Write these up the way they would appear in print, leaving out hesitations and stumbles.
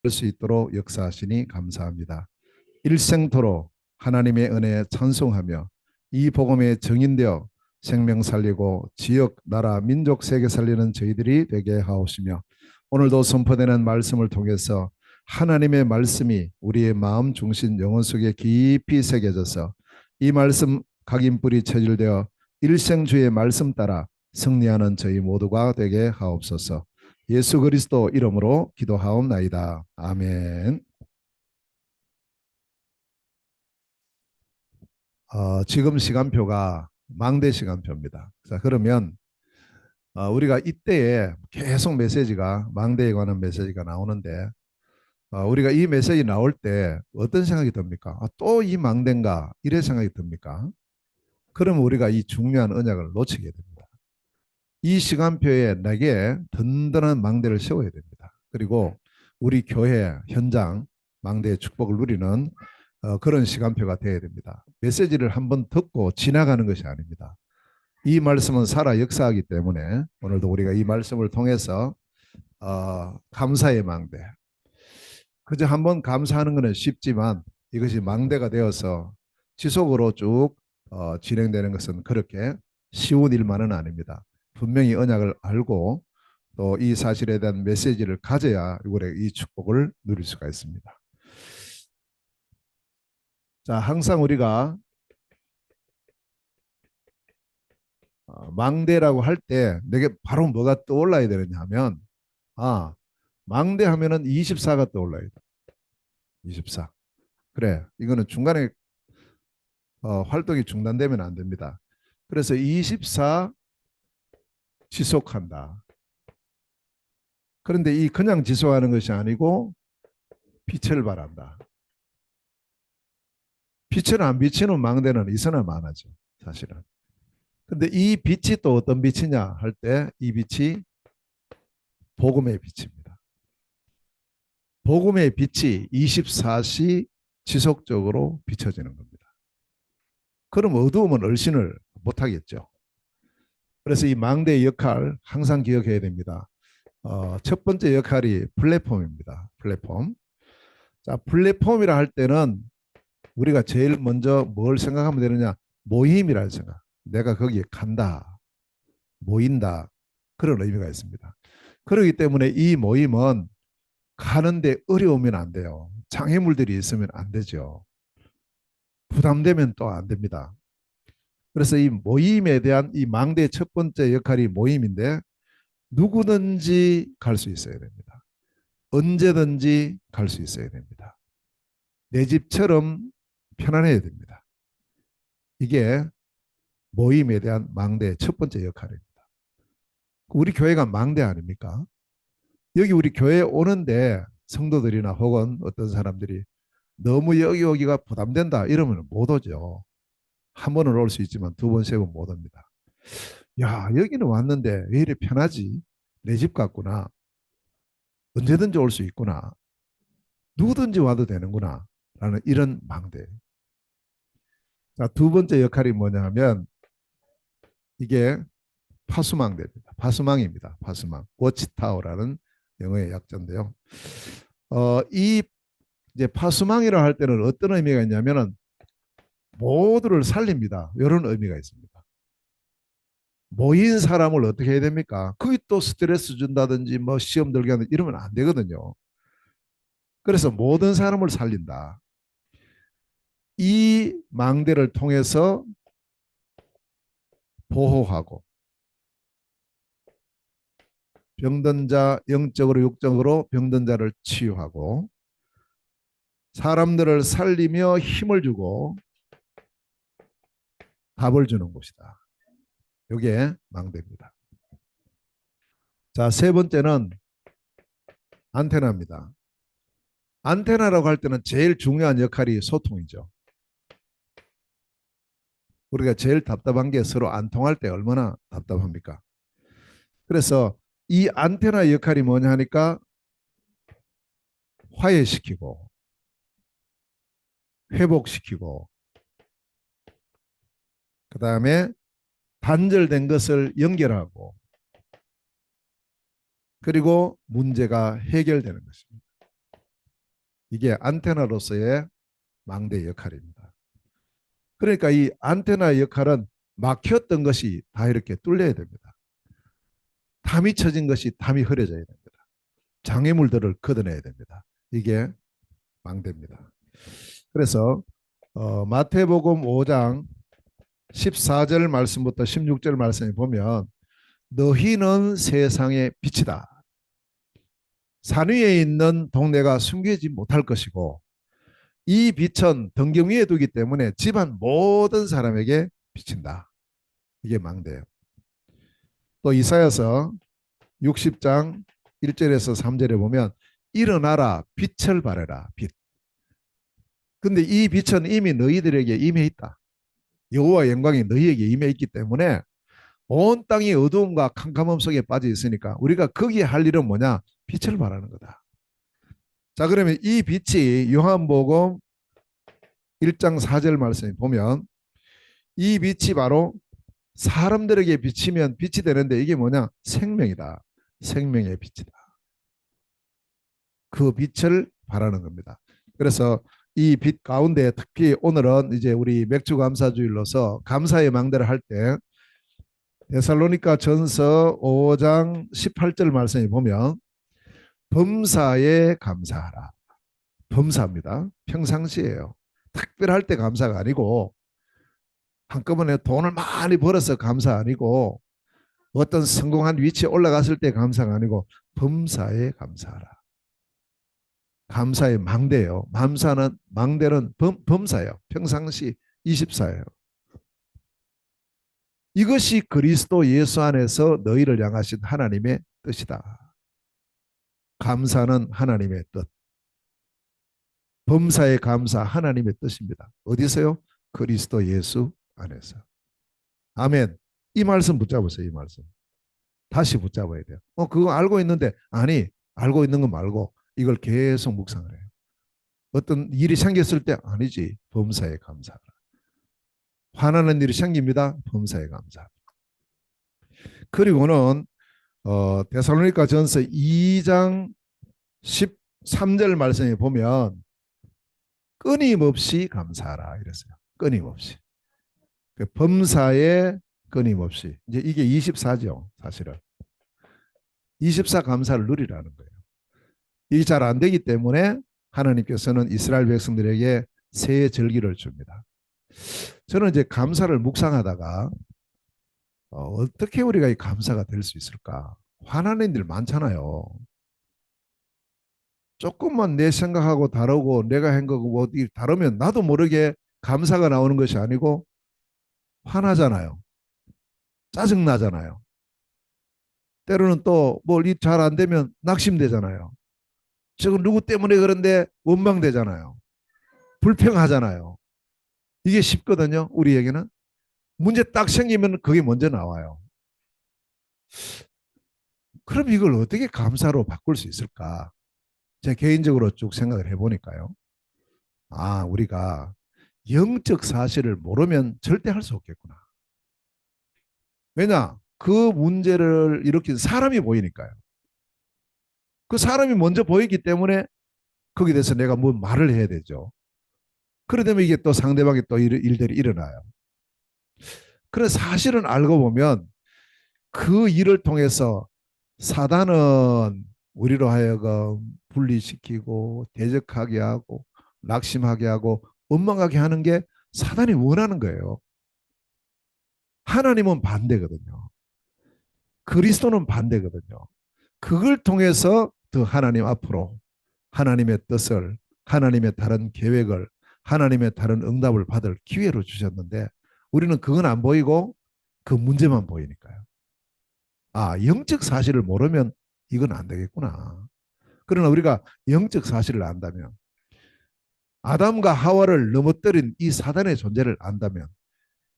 수 있도록 역사하시니 감사합니다. 일생토록 하나님의 은혜에 찬송하며 이 복음에 정인되어 생명 살리고 지역, 나라, 민족, 세계 살리는 저희들이 되게 하옵시며 오늘도 선포되는 말씀을 통해서 하나님의 말씀이 우리의 마음, 중심, 영혼 속에 깊이 새겨져서 이 말씀 각인뿌리 체질되어 일생주의 말씀 따라 승리하는 저희 모두가 되게 하옵소서. 예수 그리스도 이름으로 기도하옵나이다. 아멘. 지금 시간표가 망대 시간표입니다. 자, 그러면 우리가 이때에 계속 메시지가 망대에 관한 메시지가 나오는데 우리가 이 메시지 나올 때 어떤 생각이 듭니까? 또 이 망대인가? 이래 생각이 듭니까? 그러면 우리가 이 중요한 언약을 놓치게 됩니다. 이 시간표에 내게 든든한 망대를 세워야 됩니다. 그리고 우리 교회 현장 망대의 축복을 누리는 그런 시간표가 되어야 됩니다. 메시지를 한번 듣고 지나가는 것이 아닙니다. 이 말씀은 살아 역사하기 때문에 오늘도 우리가 이 말씀을 통해서 감사의 망대. 그저 한번 감사하는 것은 쉽지만 이것이 망대가 되어서 지속으로 쭉 진행되는 것은 그렇게 쉬운 일만은 아닙니다. 분명히 언약을 알고 또 이 사실에 대한 메시지를 가져야 우리가 이 축복을 누릴 수가 있습니다. 자, 항상 우리가 망대라고 할 때 내게 바로 뭐가 떠올라야 되느냐 하면 망대 하면은 24가 떠올라야 돼. 24. 그래. 이거는 중간에 활동이 중단되면 안 됩니다. 그래서 24 지속한다. 그런데 이 그냥 지속하는 것이 아니고 빛을 발한다. 빛을 안 비치는 망대는 있으나 마나죠. 사실은. 근데 이 빛이 또 어떤 빛이냐 할 때 이 빛이 복음의 빛입니다. 복음의 빛이 24시 지속적으로 비춰지는 겁니다. 그럼 어두움은 얼씬을 못하겠죠. 그래서 이 망대의 역할 항상 기억해야 됩니다. 첫 번째 역할이 플랫폼입니다. 플랫폼. 자, 플랫폼이라 할 때는 우리가 제일 먼저 뭘 생각하면 되느냐? 모임이라는 생각. 내가 거기에 간다, 모인다. 그런 의미가 있습니다. 그렇기 때문에 이 모임은 가는데 어려우면 안 돼요. 장애물들이 있으면 안 되죠. 부담되면 또 안 됩니다. 그래서 이 모임에 대한 이 망대의 첫 번째 역할이 모임인데 누구든지 갈 수 있어야 됩니다. 언제든지 갈 수 있어야 됩니다. 내 집처럼 편안해야 됩니다. 이게 모임에 대한 망대의 첫 번째 역할입니다. 우리 교회가 망대 아닙니까? 여기 우리 교회에 오는데 성도들이나 혹은 어떤 사람들이 너무 여기 오기가 부담된다 이러면 못 오죠. 한 번은 올 수 있지만 두 번, 세 번 못 옵니다. 야, 여기는 왔는데 왜 이렇게 편하지? 내 집 같구나. 언제든지 올 수 있구나. 누구든지 와도 되는구나. 라는 이런 망대. 자, 두 번째 역할이 뭐냐 하면 이게 파수망대입니다. 파수망입니다. 파수망. 워치타워라는 영어의 약자인데요. 이 이제 파수망이라 할 때는 어떤 의미가 있냐면은 모두를 살립니다. 이런 의미가 있습니다. 모인 사람을 어떻게 해야 됩니까? 그게 또 스트레스 준다든지 뭐 시험 들게 하는 이러면 안 되거든요. 그래서 모든 사람을 살린다. 이 망대를 통해서 보호하고 병든 자 영적으로 육적으로 병든 자를 치유하고 사람들을 살리며 힘을 주고 답을 주는 곳이다. 이게 망대입니다. 자, 세 번째는 안테나입니다. 안테나라고 할 때는 제일 중요한 역할이 소통이죠. 우리가 제일 답답한 게 서로 안 통할 때 얼마나 답답합니까? 그래서 이 안테나 역할이 뭐냐 하니까 화해시키고 회복시키고 그 다음에 단절된 것을 연결하고 그리고 문제가 해결되는 것입니다. 이게 안테나로서의 망대의 역할입니다. 그러니까 이 안테나의 역할은 막혔던 것이 다 이렇게 뚫려야 됩니다. 담이 쳐진 것이 담이 흐려져야 됩니다. 장애물들을 걷어내야 됩니다. 이게 망대입니다. 그래서 마태복음 5장 14절 말씀부터 16절 말씀에 보면 너희는 세상의 빛이다. 산 위에 있는 동네가 숨기지 못할 것이고 이 빛은 등경 위에 두기 때문에 집안 모든 사람에게 비친다. 이게 망대예요. 또 이사야서 60장 1절에서 3절에 보면 일어나라 빛을 발해라 빛. 근데 이 빛은 이미 너희들에게 임해 있다. 여호와 영광이 너희에게 임해 있기 때문에 온 땅이 어두움과 캄캄함 속에 빠져 있으니까 우리가 거기에 할 일은 뭐냐? 빛을 발하는 거다. 자, 그러면 이 빛이 요한복음 1장 4절 말씀에 보면 이 빛이 바로 사람들에게 비치면 빛이 되는데 이게 뭐냐? 생명이다. 생명의 빛이다. 그 빛을 발하는 겁니다. 그래서 이 빛 가운데 특히 오늘은 이제 우리 맥주 감사주일로서 감사의 망대를 할 때 데살로니가 전서 5장 18절 말씀에 보면 범사에 감사하라. 범사입니다. 평상시에요. 특별할 때 감사가 아니고 한꺼번에 돈을 많이 벌어서 감사 아니고 어떤 성공한 위치에 올라갔을 때 감사가 아니고 범사에 감사하라. 감사의 망대요. 망대는 범사예요. 평상시 24예요. 이것이 그리스도 예수 안에서 너희를 향하신 하나님의 뜻이다. 감사는 하나님의 뜻. 범사의 감사 하나님의 뜻입니다. 어디서요? 그리스도 예수 안에서. 아멘. 이 말씀 붙잡으세요. 이 말씀. 다시 붙잡아야 돼요. 그거 알고 있는데 아니 알고 있는 거 말고 이걸 계속 묵상을 해요. 어떤 일이 생겼을 때 아니지. 범사에 감사하라. 화나는 일이 생깁니다. 범사에 감사하라. 그리고는 데살로니가 전서 2장 13절 말씀에 보면 끊임없이 감사하라 이랬어요. 끊임없이. 그 범사에 끊임없이. 이제 이게 24죠. 사실은. 24 감사를 누리라는 거예요. 이게 잘 안 되기 때문에 하나님께서는 이스라엘 백성들에게 새 절기를 줍니다. 저는 이제 감사를 묵상하다가 어떻게 우리가 이 감사가 될 수 있을까? 화나는 일 많잖아요. 조금만 내 생각하고 다르고 내가 한 거고 어디 다르면 나도 모르게 감사가 나오는 것이 아니고 화나잖아요. 짜증나잖아요. 때로는 또 뭘 일 잘 안 되면 낙심되잖아요. 저건 누구 때문에 그런데 원망되잖아요. 불평하잖아요. 이게 쉽거든요. 우리에게는. 문제 딱 생기면 그게 먼저 나와요. 그럼 이걸 어떻게 감사로 바꿀 수 있을까? 제 개인적으로 쭉 생각을 해보니까요. 우리가 영적 사실을 모르면 절대 할 수 없겠구나. 왜냐? 그 문제를 일으킨 사람이 보이니까요. 그 사람이 먼저 보이기 때문에 거기에 대해서 내가 뭐 말을 해야 되죠. 그러다면 이게 또 상대방이 또 일들이 일어나요. 그래서 사실은 알고 보면 그 일을 통해서 사단은 우리로 하여금 분리시키고 대적하게 하고 낙심하게 하고 원망하게 하는 게 사단이 원하는 거예요. 하나님은 반대거든요. 그리스도는 반대거든요. 그걸 통해서 더 하나님 앞으로 하나님의 뜻을 하나님의 다른 계획을 하나님의 다른 응답을 받을 기회로 주셨는데 우리는 그건 안 보이고 그 문제만 보이니까요. 영적 사실을 모르면 이건 안 되겠구나. 그러나 우리가 영적 사실을 안다면 아담과 하와를 넘어뜨린 이 사단의 존재를 안다면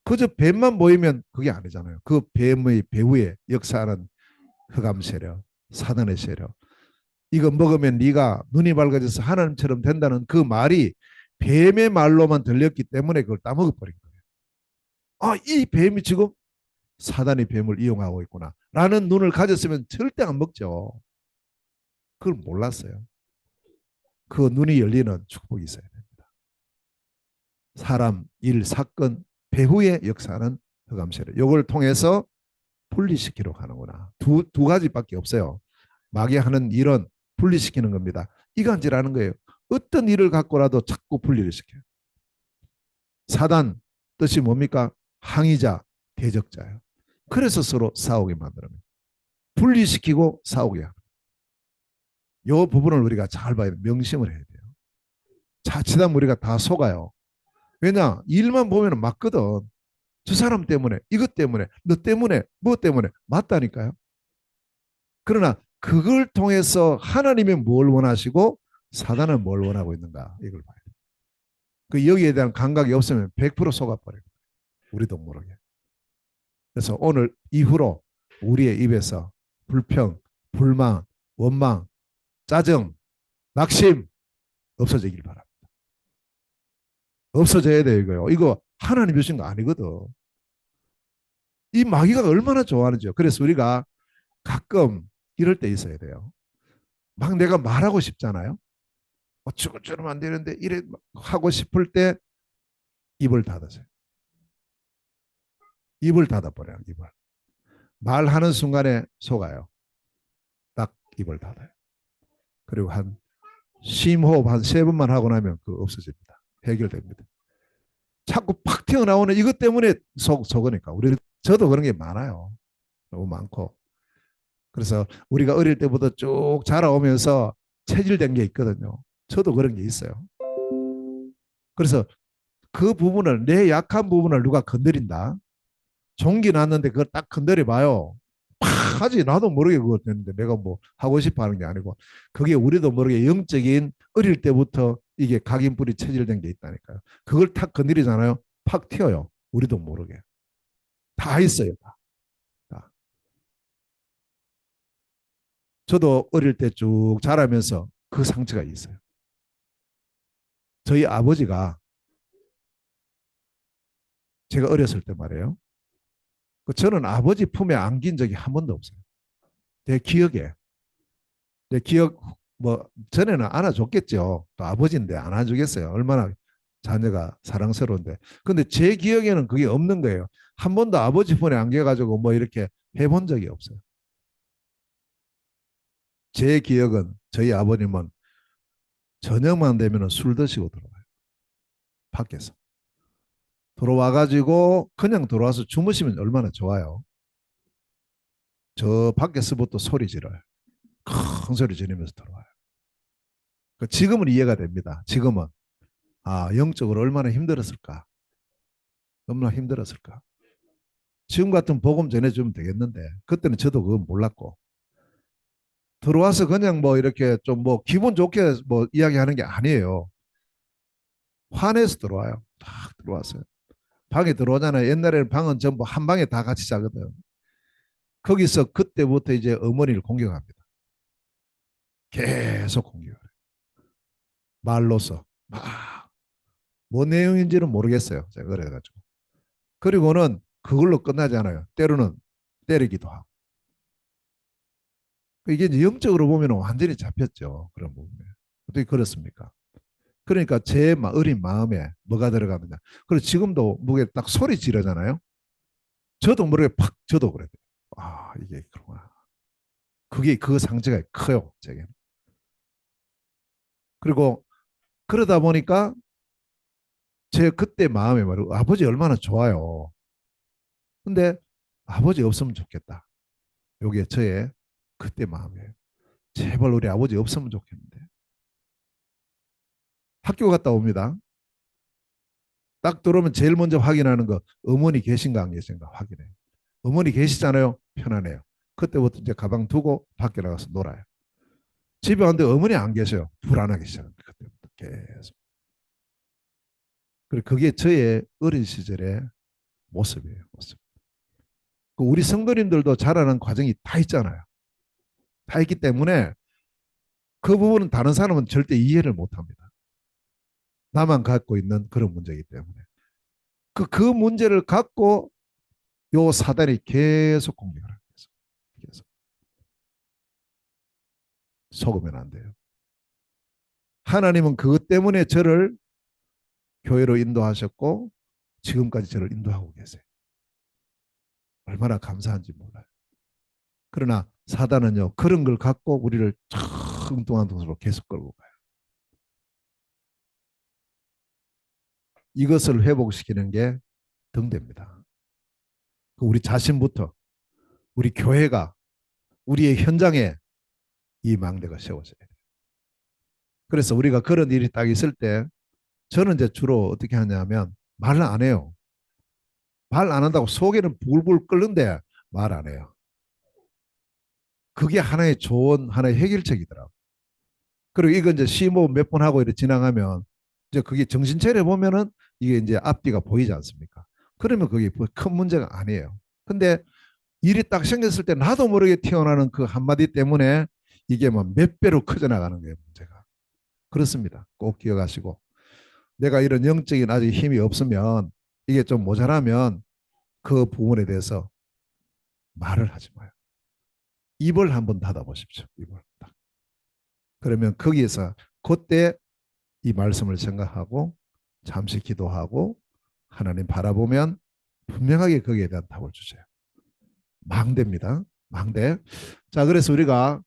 그저 뱀만 보이면 그게 아니잖아요. 그 뱀의 배후에 역사하는 흑암 세력, 사단의 세력. 이거 먹으면 네가 눈이 밝아져서 하나님처럼 된다는 그 말이 뱀의 말로만 들렸기 때문에 그걸 따먹어버린 거예요. 이 뱀이 지금 사단이 뱀을 이용하고 있구나. 라는 눈을 가졌으면 절대 안 먹죠. 그걸 몰랐어요. 그 눈이 열리는 축복이 있어야 됩니다. 사람, 일, 사건, 배후의 역사는 흑암세력. 이걸 통해서 분리시키려고 하는구나. 두 가지밖에 없어요. 마귀 하는 일은 분리시키는 겁니다. 이간질하는 거예요. 어떤 일을 갖고라도 자꾸 분리를 시켜요. 사단 뜻이 뭡니까? 항의자, 대적자예요. 그래서 서로 싸우게 만드는 거예요. 분리시키고 싸우게 하는 거예요. 이 부분을 우리가 잘 봐야 돼요. 명심을 해야 돼요. 자칫하면 우리가 다 속아요. 왜냐? 일만 보면 맞거든. 저 사람 때문에, 이것 때문에, 너 때문에, 뭐 때문에 맞다니까요. 그러나 그걸 통해서 하나님이 뭘 원하시고 사단은 뭘 원하고 있는가 이걸 봐야 돼요. 그 여기에 대한 감각이 없으면 100% 속아버려요. 우리도 모르게. 그래서 오늘 이후로 우리의 입에서 불평, 불만, 원망, 짜증, 낙심 없어지길 바랍니다. 없어져야 돼요, 이거요. 이거 하나님 주신 거 아니거든. 이 마귀가 얼마나 좋아하는지요. 그래서 우리가 가끔 이럴 때 있어야 돼요. 막 내가 말하고 싶잖아요. 저것처럼 안 되는데 이래 하고 싶을 때 입을 닫으세요. 입을 닫아버려요. 입을. 말하는 순간에 속아요. 딱 입을 닫아요. 그리고 한 심호흡 한 3번만 하고 나면 그거 없어집니다. 해결됩니다. 자꾸 팍 튀어나오는 이것 때문에 속으니까. 저도 그런 게 많아요. 너무 많고. 그래서 우리가 어릴 때부터 쭉 자라오면서 체질된 게 있거든요. 저도 그런 게 있어요. 그래서 그 부분을, 내 약한 부분을 누가 건드린다. 종기 났는데 그걸 딱 건드려 봐요. 팍 하지. 나도 모르게 그거 됐는데 내가 뭐 하고 싶어 하는 게 아니고 그게 우리도 모르게 영적인 어릴 때부터 이게 각인뿌리 체질된 게 있다니까요. 그걸 탁 건드리잖아요. 팍 튀어요. 우리도 모르게. 다 있어요. 다. 저도 어릴 때 쭉 자라면서 그 상처가 있어요. 저희 아버지가 제가 어렸을 때 말이에요. 저는 아버지 품에 안긴 적이 한 번도 없어요. 내 기억에. 내 기억 뭐 전에는 안아줬겠죠. 또 아버지인데 안아주겠어요. 얼마나 자녀가 사랑스러운데. 근데 제 기억에는 그게 없는 거예요. 한 번도 아버지 품에 안겨가지고 뭐 이렇게 해본 적이 없어요. 제 기억은 저희 아버님은 저녁만 되면 술 드시고 들어와요. 밖에서. 들어와가지고 그냥 들어와서 주무시면 얼마나 좋아요. 저 밖에서부터 소리 지르요. 큰 소리 지르면서 들어와요. 지금은 이해가 됩니다. 지금은 영적으로 얼마나 힘들었을까. 얼마나 힘들었을까. 지금 같은 복음 전해주면 되겠는데 그때는 저도 그건 몰랐고 들어와서 그냥 뭐 이렇게 좀 뭐 기분 좋게 뭐 이야기하는 게 아니에요. 화내서 들어와요. 딱 들어왔어요. 방에 들어오잖아요. 옛날에는 방은 전부 한 방에 다 같이 자거든. 거기서 그때부터 이제 어머니를 공격합니다. 계속 공격을 해요. 말로서 막 뭐 내용인지는 모르겠어요. 제가 그래가지고. 그리고는 그걸로 끝나지 않아요. 때로는 때리기도 하고. 이게 이제 영적으로 보면 완전히 잡혔죠. 그런 부분에. 어떻게 그렇습니까? 그러니까 제 어린 마음에 뭐가 들어가느냐. 그리고 지금도 무게 딱 소리 지르잖아요. 저도 모르게 팍 저도 그래요. 이게 그렇구나. 그게 그 상처가 커요. 제게는. 그리고 그러다 보니까 제 그때 마음에 말이고 아버지 얼마나 좋아요. 근데 아버지 없으면 좋겠다. 요게 저의 그때 마음이에요. 제발 우리 아버지 없으면 좋겠는데. 학교 갔다 옵니다. 딱 들어오면 제일 먼저 확인하는 거 어머니 계신가 안 계신가 확인해요. 어머니 계시잖아요. 편안해요. 그때부터 이제 가방 두고 밖에 나가서 놀아요. 집에 왔는데 어머니 안 계셔요. 불안하기 시작합니다. 그때부터 계속. 그리고 그게 저의 어린 시절의 모습이에요. 모습. 우리 성도님들도 자라는 과정이 다 있잖아요. 다 있기 때문에 그 부분은 다른 사람은 절대 이해를 못합니다. 나만 갖고 있는 그런 문제이기 때문에. 그 문제를 갖고 요 사단이 계속 공격을 합니다. 계속. 속으면 안 돼요. 하나님은 그것 때문에 저를 교회로 인도하셨고 지금까지 저를 인도하고 계세요. 얼마나 감사한지 몰라요. 그러나 사단은요, 그런 걸 갖고 우리를 엉뚱한 곳으로 계속 끌고 가요. 이것을 회복시키는 게 등대입니다. 우리 자신부터, 우리 교회가, 우리의 현장에 이 망대가 세워져야 돼요. 그래서 우리가 그런 일이 딱 있을 때 저는 이제 주로 어떻게 하냐면 말을 안 해요. 말 안 한다고 속에는 불불 끓는데 말 안 해요. 그게 하나의 좋은 하나의 해결책이더라고. 그리고 이거 이제 시모 몇 번 하고 이렇게 지나가면 이제 그게 정신 차려 보면은 이게 이제 앞뒤가 보이지 않습니까? 그러면 그게 큰 문제가 아니에요. 근데 일이 딱 생겼을 때 나도 모르게 튀어나오는 그 한마디 때문에 이게 뭐 몇 배로 커져 나가는 거예요, 문제가. 그렇습니다. 꼭 기억하시고. 내가 이런 영적인 아직 힘이 없으면 이게 좀 모자라면 그 부분에 대해서 말을 하지 마요. 입을 한번 닫아 보십시오. 입을 딱. 그러면 거기에서 그때 이 말씀을 생각하고 잠시 기도하고 하나님 바라보면 분명하게 거기에 대한 답을 주세요. 망대입니다. 망대. 자, 그래서 우리가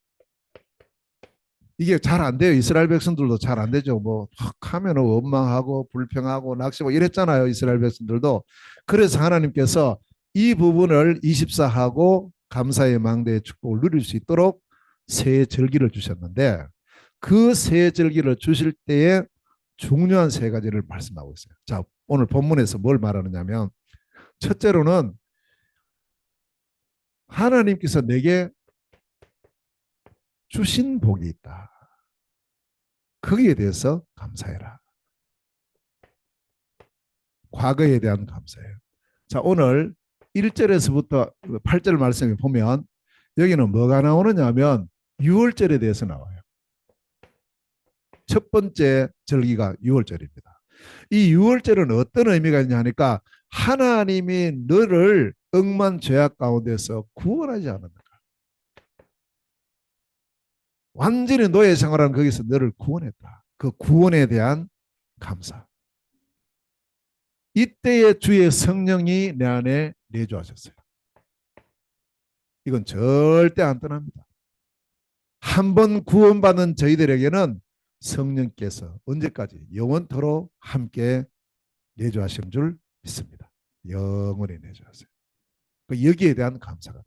이게 잘 안 돼요. 이스라엘 백성들도 잘 안 되죠. 뭐 하면 원망하고 불평하고 낙심하고 이랬잖아요. 이스라엘 백성들도. 그래서 하나님께서 이 부분을 24하고 감사의 망대의 축복을 누릴 수 있도록 새 절기를 주셨는데 그 새 절기를 주실 때에 중요한 세 가지를 말씀하고 있어요. 자, 오늘 본문에서 뭘 말하느냐면 첫째로는 하나님께서 내게 주신 복이 있다. 거기에 대해서 감사해라. 과거에 대한 감사예요. 자, 오늘 1절에서부터 8절 말씀에 보면 여기는 뭐가 나오느냐 하면 유월절에 대해서 나와요. 첫 번째 절기가 유월절입니다. 이 유월절은 어떤 의미가 있냐 하니까 하나님이 너를 억만 죄악 가운데서 구원하지 않았는가. 완전히 노예 생활한 거기서 너를 구원했다. 그 구원에 대한 감사. 이때에 주의 성령이 내 안에 내주하셨어요. 이건 절대 안 떠납니다. 한 번 구원받은 저희들에게는 성령께서 언제까지 영원토록 함께 내주하신 줄 믿습니다. 영원히 내주하세요. 여기에 대한 감사가.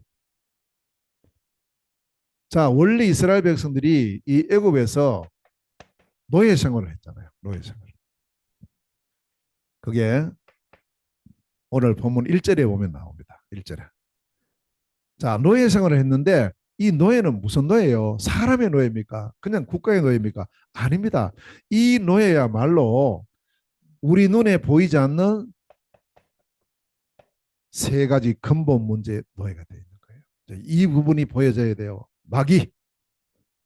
자, 원래 이스라엘 백성들이 이 애굽에서 노예 생활을 했잖아요. 노예 생활. 그게 오늘 본문 1절에 보면 나옵니다. 1절에. 자, 노예 생활을 했는데 이 노예는 무슨 노예예요? 사람의 노예입니까? 그냥 국가의 노예입니까? 아닙니다. 이 노예야말로 우리 눈에 보이지 않는 세 가지 근본 문제의 노예가 되어 있는 거예요. 이 부분이 보여져야 돼요. 마귀,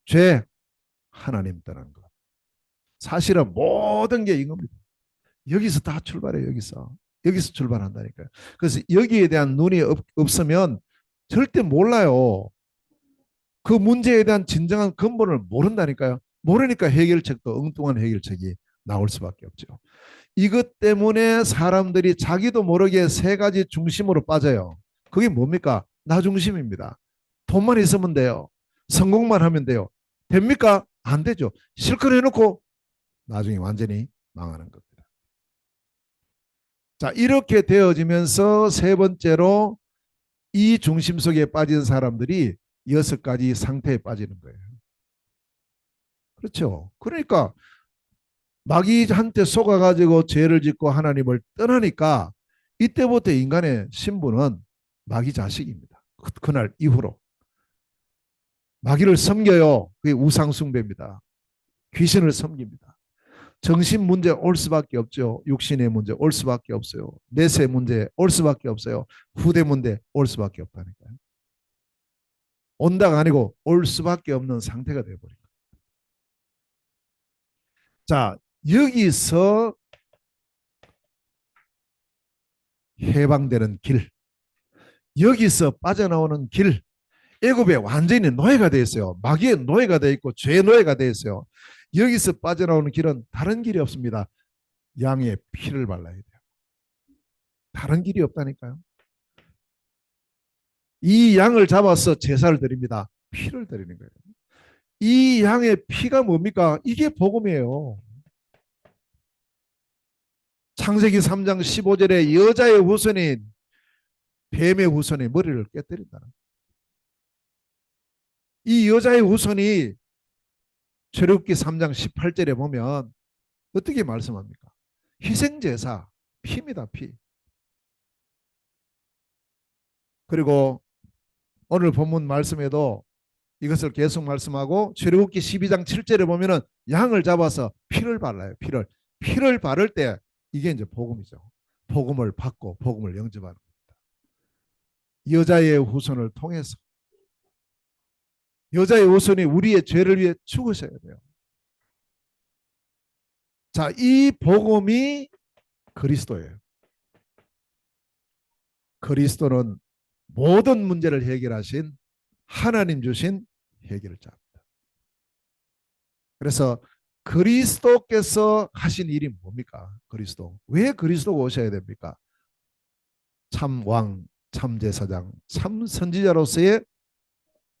죄, 하나님 떠난 것. 사실은 모든 게 이겁니다. 여기서 다 출발해요. 여기서 출발한다니까요. 그래서 여기에 대한 눈이 없으면 절대 몰라요. 그 문제에 대한 진정한 근본을 모른다니까요. 모르니까 해결책도 엉뚱한 해결책이 나올 수밖에 없죠. 이것 때문에 사람들이 자기도 모르게 세 가지 중심으로 빠져요. 그게 뭡니까? 나 중심입니다. 돈만 있으면 돼요. 성공만 하면 돼요. 됩니까? 안 되죠. 실컷 해놓고 나중에 완전히 망하는 겁니다. 자, 이렇게 되어지면서 세 번째로 이 중심 속에 빠진 사람들이 6가지 상태에 빠지는 거예요. 그렇죠. 그러니까 마귀한테 속아가지고 죄를 짓고 하나님을 떠나니까 이때부터 인간의 신분은 마귀 자식입니다. 그날 이후로. 마귀를 섬겨요. 그게 우상숭배입니다. 귀신을 섬깁니다. 정신 문제 올 수밖에 없죠. 육신의 문제 올 수밖에 없어요. 내세 문제 올 수밖에 없어요. 후대 문제 올 수밖에 없다니까요. 온다가 아니고 올 수밖에 없는 상태가 되어버린 거예요. 자, 여기서 해방되는 길, 여기서 빠져나오는 길, 애굽에 완전히 노예가 되어 있어요. 마귀의 노예가 되어 있고 죄의 노예가 되어 있어요. 여기서 빠져나오는 길은 다른 길이 없습니다. 양의 피를 발라야 돼요. 다른 길이 없다니까요. 이 양을 잡아서 제사를 드립니다. 피를 드리는 거예요. 이 양의 피가 뭡니까? 이게 복음이에요. 창세기 3장 15절에 여자의 후손인 뱀의 후손이 머리를 깨뜨린다. 이 여자의 후손이 출애굽기 3장 18절에 보면 어떻게 말씀합니까? 희생제사, 피입니다. 피. 그리고 오늘 본문 말씀에도 이것을 계속 말씀하고 출애굽기 12장 7절에 보면은 양을 잡아서 피를 발라요. 피를 바를 때 이게 이제 복음이죠. 복음을 받고 복음을 영접하는 겁니다. 여자의 후손을 통해서 여자의 후손이 우리의 죄를 위해 죽으셔야 돼요. 자, 이 복음이 그리스도예요. 그리스도는 모든 문제를 해결하신 하나님 주신 해결자입니다. 그래서 그리스도께서 하신 일이 뭡니까? 그리스도. 왜 그리스도가 오셔야 됩니까? 참 왕, 참 제사장, 참 선지자로서의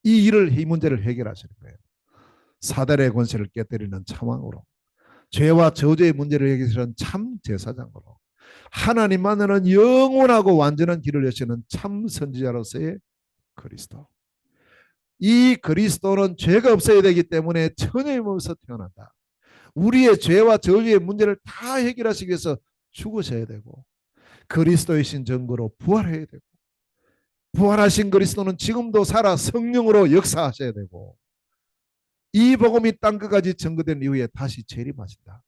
이 문제를 해결하시는 거예요. 사단의 권세를 깨뜨리는 참왕으로, 죄와 저주의 문제를 해결하시는 참 제사장으로, 하나님만으로는 영원하고 완전한 길을 여시는 참 선지자로서의 그리스도. 이 그리스도는 죄가 없어야 되기 때문에 천의 몸에서 태어난다. 우리의 죄와 저주의 문제를 다 해결하시기 위해서 죽으셔야 되고 그리스도의 신 증거로 부활해야 되고 부활하신 그리스도는 지금도 살아 성령으로 역사하셔야 되고 이 복음이 땅끝까지 증거된 이후에 다시 재림하신다.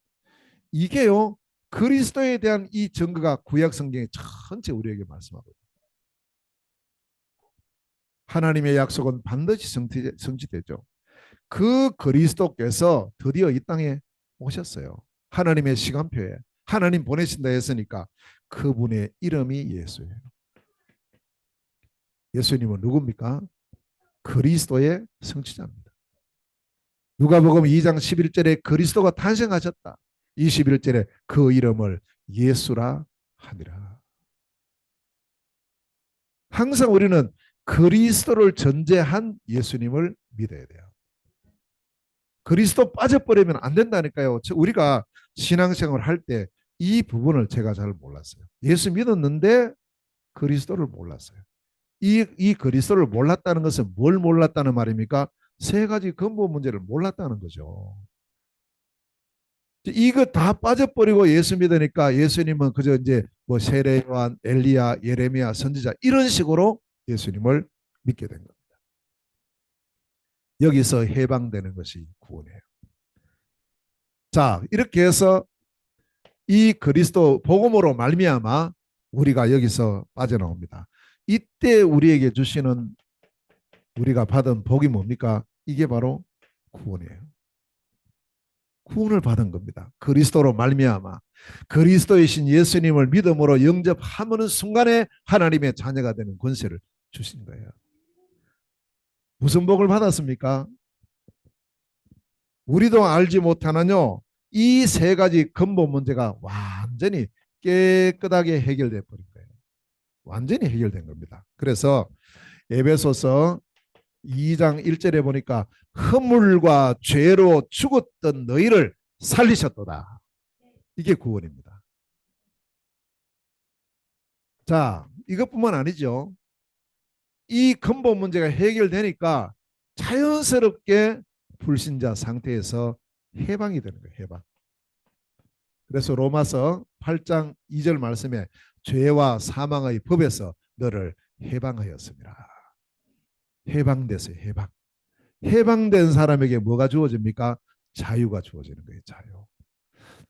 이게요 그리스도에 대한 이 증거가 구약 성경에 전체 우리에게 말씀하고 있습니다. 하나님의 약속은 반드시 성취되죠. 그 그리스도께서 드디어 이 땅에 오셨어요. 하나님의 시간표에 하나님 보내신다 했으니까 그분의 이름이 예수예요. 예수님은 누굽니까? 그리스도의 성취자입니다. 누가복음 2장 11절에 그리스도가 탄생하셨다. 21절에 그 이름을 예수라 하니라. 항상 우리는 그리스도를 전제한 예수님을 믿어야 돼요. 그리스도 빠져버리면 안 된다니까요. 우리가 신앙생활을 할 때 이 부분을 제가 잘 몰랐어요. 예수 믿었는데 그리스도를 몰랐어요. 이 그리스도를 몰랐다는 것은 뭘 몰랐다는 말입니까? 세 가지 근본 문제를 몰랐다는 거죠. 이거 다 빠져버리고 예수 믿으니까 예수님은 그저 이제 뭐 세례 요한, 엘리야, 예레미야, 선지자 이런 식으로 예수님을 믿게 된 겁니다. 여기서 해방되는 것이 구원이에요. 자, 이렇게 해서 이 그리스도 복음으로 말미암아 우리가 여기서 빠져나옵니다. 이때 우리에게 주시는 우리가 받은 복이 뭡니까? 이게 바로 구원이에요. 구원을 받은 겁니다. 그리스도로 말미암아 그리스도의 신 예수님을 믿음으로 영접하는 순간에 하나님의 자녀가 되는 권세를 주신 거예요. 무슨 복을 받았습니까? 우리도 알지 못하는요. 이 세 가지 근본 문제가 완전히 깨끗하게 해결돼 버린 거예요. 완전히 해결된 겁니다. 그래서 에베소서 2장 1절에 보니까 허물과 죄로 죽었던 너희를 살리셨도다. 이게 구원입니다. 자, 이것뿐만 아니죠. 이 근본 문제가 해결되니까 자연스럽게 불신자 상태에서 해방이 되는 거예요. 해방. 그래서 로마서 8장 2절 말씀에 죄와 사망의 법에서 너를 해방하였습니다. 해방됐어요. 해방. 해방된 사람에게 뭐가 주어집니까? 자유가 주어지는 거예요. 자유.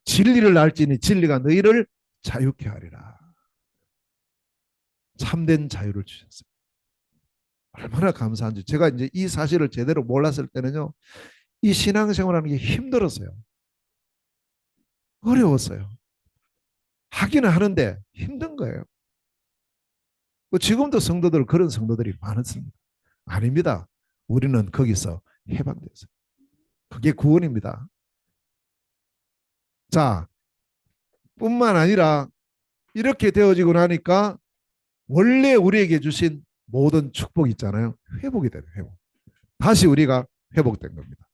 진리를 알지니 진리가 너희를 자유케 하리라. 참된 자유를 주셨어요. 얼마나 감사한지. 제가 이제 이 사실을 제대로 몰랐을 때는요. 이 신앙생활하는 게 힘들었어요. 어려웠어요. 하기는 하는데 힘든 거예요. 지금도 성도들 그런 성도들이 많습니다. 아닙니다. 우리는 거기서 해방됐어요. 그게 구원입니다. 자, 뿐만 아니라 이렇게 되어지고 나니까 원래 우리에게 주신 모든 축복이 있잖아요. 회복이 되는 회복. 다시 우리가 회복된 겁니다.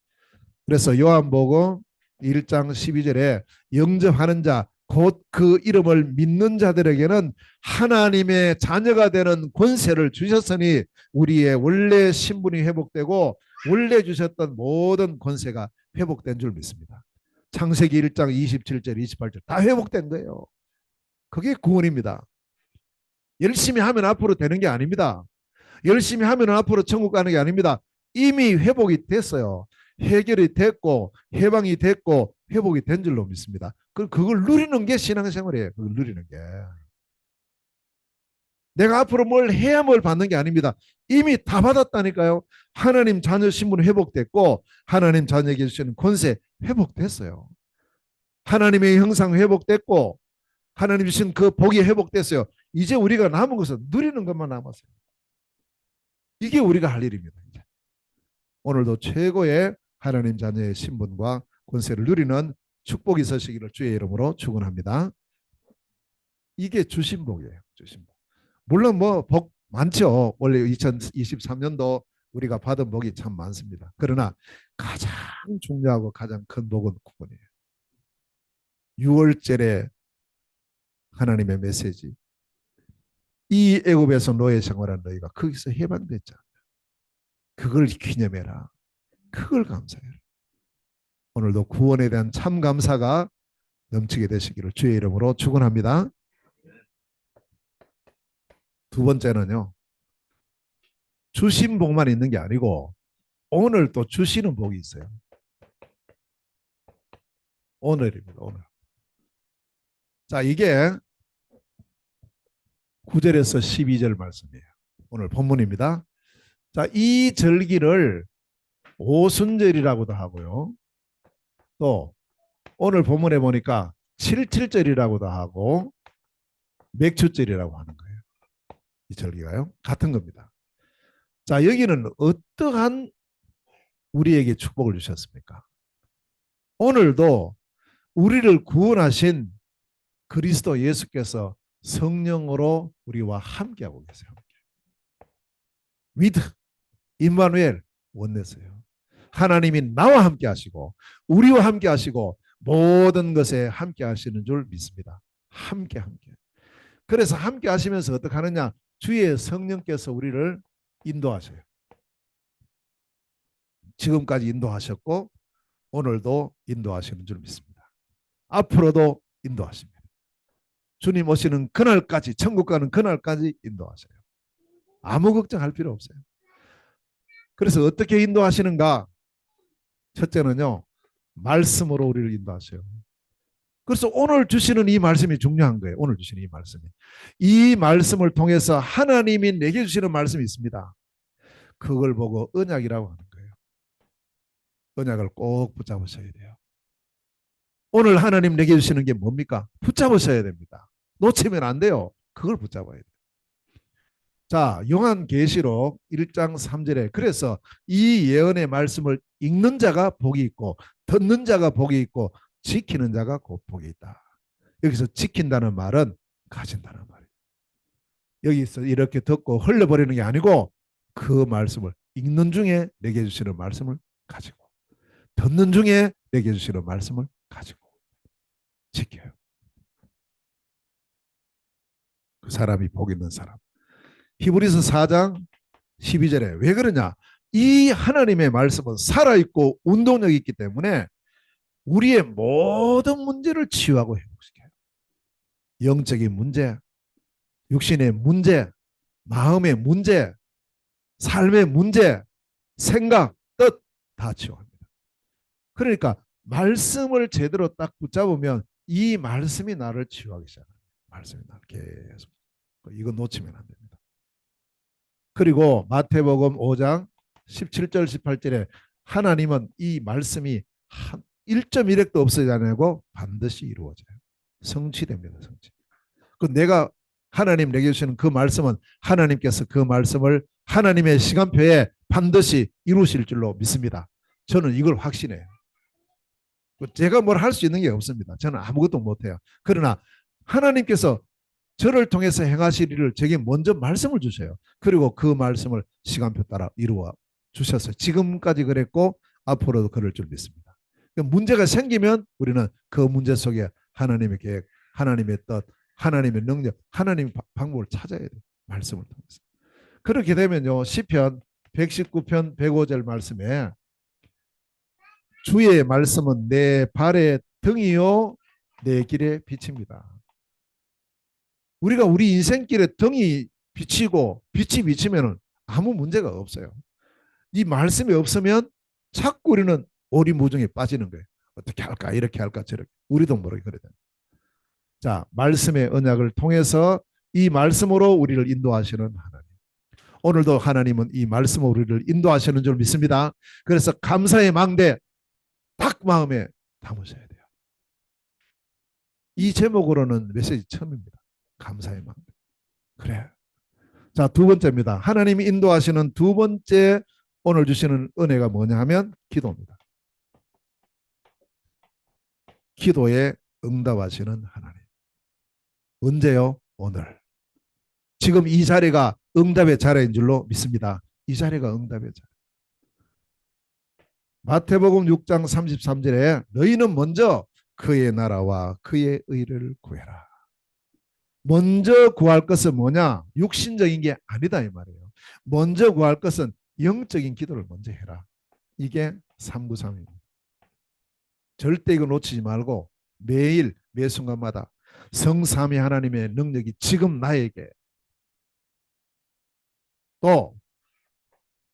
그래서 요한복음 1장 12절에 영접하는 자, 곧 그 이름을 믿는 자들에게는 하나님의 자녀가 되는 권세를 주셨으니 우리의 원래 신분이 회복되고 원래 주셨던 모든 권세가 회복된 줄 믿습니다. 창세기 1장 27절, 28절 다 회복된 거예요. 그게 구원입니다. 열심히 하면 앞으로 되는 게 아닙니다. 열심히 하면 앞으로 천국 가는 게 아닙니다. 이미 회복이 됐어요. 해결이 됐고 해방이 됐고 회복이 된 줄로 믿습니다. 그걸 누리는 게 신앙생활이에요. 그걸 누리는 게. 내가 앞으로 뭘 해야 뭘 받는 게 아닙니다. 이미 다 받았다니까요. 하나님 자녀 신분 회복됐고 하나님 자녀에게 주시는 권세 회복됐어요. 하나님의 형상 회복됐고 하나님 주신 그 복이 회복됐어요. 이제 우리가 남은 것은 누리는 것만 남았어요. 이게 우리가 할 일입니다. 이제. 오늘도 최고의 하나님 자녀의 신분과 권세를 누리는 축복이 있으시기를 주의 이름으로 축원합니다. 이게 주신 복이에요. 주신 복. 물론 뭐 복 많죠. 원래 2023년도 우리가 받은 복이 참 많습니다. 그러나 가장 중요하고 가장 큰 복은 구원이에요. 6월절에 하나님의 메시지. 이 애굽에서 노예 생활한 너희가 거기서 해방됐잖아. 그걸 기념해라. 그걸 감사해라. 오늘도 구원에 대한 참 감사가 넘치게 되시기를 주의 이름으로 축원합니다. 두 번째는요. 주신 복만 있는 게 아니고 오늘 또 주시는 복이 있어요. 오늘입니다. 오늘. 자, 이게 9절에서 12절 말씀이에요. 오늘 본문입니다. 자, 이 절기를 오순절이라고도 하고요. 또 오늘 본문에 보니까 77절이라고도 하고 맥주절이라고 하는 거예요. 이 절기가요. 같은 겁니다. 자, 여기는 어떠한 우리에게 축복을 주셨습니까? 오늘도 우리를 구원하신 그리스도 예수께서 성령으로 우리와 함께하고 계세요. 위드 임마누엘 원내서요. 하나님이 나와 함께 하시고 우리와 함께 하시고 모든 것에 함께 하시는 줄 믿습니다. 함께. 그래서 함께 하시면서 어떻게 하느냐? 주의 성령께서 우리를 인도하셔요. 지금까지 인도하셨고 오늘도 인도하시는 줄 믿습니다. 앞으로도 인도하십니다. 주님 오시는 그날까지, 천국 가는 그날까지 인도하셔요. 아무 걱정할 필요 없어요. 그래서 어떻게 인도하시는가? 첫째는요. 말씀으로 우리를 인도하셔요. 그래서 오늘 주시는 이 말씀이 중요한 거예요. 오늘 주시는 이 말씀이. 이 말씀을 통해서 하나님이 내게 주시는 말씀이 있습니다. 그걸 보고 언약이라고 하는 거예요. 언약을 꼭 붙잡으셔야 돼요. 오늘 하나님 내게 주시는 게 뭡니까? 붙잡으셔야 됩니다. 놓치면 안 돼요. 그걸 붙잡아야 돼요. 자, 요한계시록 1장 3절에 그래서 이 예언의 말씀을 읽는 자가 복이 있고 듣는 자가 복이 있고 지키는 자가 곧 복이 있다. 여기서 지킨다는 말은 가진다는 말이에요. 여기서 이렇게 듣고 흘려버리는 게 아니고 그 말씀을 읽는 중에 내게 주시는 말씀을 가지고 듣는 중에 내게 주시는 말씀을 가지고 지켜요. 그 사람이 복 있는 사람. 히브리서 4장 12절에 왜 그러냐? 이 하나님의 말씀은 살아있고 운동력이 있기 때문에 우리의 모든 문제를 치유하고 회복시켜요. 영적인 문제, 육신의 문제, 마음의 문제, 삶의 문제, 생각, 뜻 다 치유합니다. 그러니까 말씀을 제대로 딱 붙잡으면 이 말씀이 나를 치유하기 시작합니다. 말씀이 나를 계속. 이거 놓치면 안 됩니다. 그리고 마태복음 5장 17절 18절에 하나님은 이 말씀이 1.1핵도 없어지지 않고 반드시 이루어져요. 성취됩니다. 성취. 그 내가 하나님 내게 주시는 그 말씀은 하나님께서 그 말씀을 하나님의 시간표에 반드시 이루실 줄로 믿습니다. 저는 이걸 확신해요. 제가 뭘 할 수 있는 게 없습니다. 저는 아무것도 못해요. 그러나 하나님께서 저를 통해서 행하실 일을 제게 먼저 말씀을 주셔요. 그리고 그 말씀을 시간표 따라 이루어 주셨어요. 지금까지 그랬고 앞으로도 그럴 줄 믿습니다. 문제가 생기면 우리는 그 문제 속에 하나님의 계획, 하나님의 뜻, 하나님의 능력, 하나님의 방법을 찾아야 돼요. 말씀을 통해서. 그렇게 되면요. 시편 119편 105절 말씀에 주의 말씀은 내 발의 등이요 내 길의 빛입니다. 우리가 우리 인생길에 등이 비치고 빛이 비치면 아무 문제가 없어요. 이 말씀이 없으면 자꾸 우리는 오리무중에 빠지는 거예요. 어떻게 할까 이렇게 할까 저렇게. 우리도 모르게 그래요. 자, 말씀의 언약을 통해서 이 말씀으로 우리를 인도하시는 하나님. 오늘도 하나님은 이 말씀으로 우리를 인도하시는 줄 믿습니다. 그래서 감사의 망대 딱 마음에 담으셔야 돼요. 이 제목으로는 메시지 처음입니다. 감사의 망대. 그래. 자, 두 번째입니다. 하나님이 인도하시는 두 번째 오늘 주시는 은혜가 뭐냐 하면 기도입니다. 기도에 응답하시는 하나님. 언제요? 오늘. 지금 이 자리가 응답의 자리인 줄로 믿습니다. 이 자리가 응답의 자리. 마태복음 6장 33절에 너희는 먼저 그의 나라와 그의 의를 구해라. 먼저 구할 것은 뭐냐? 육신적인 게 아니다 이 말이에요. 먼저 구할 것은 영적인 기도를 먼저 해라. 이게 393입니다. 절대 이거 놓치지 말고 매일 매 순간마다 성삼위 하나님의 능력이 지금 나에게 또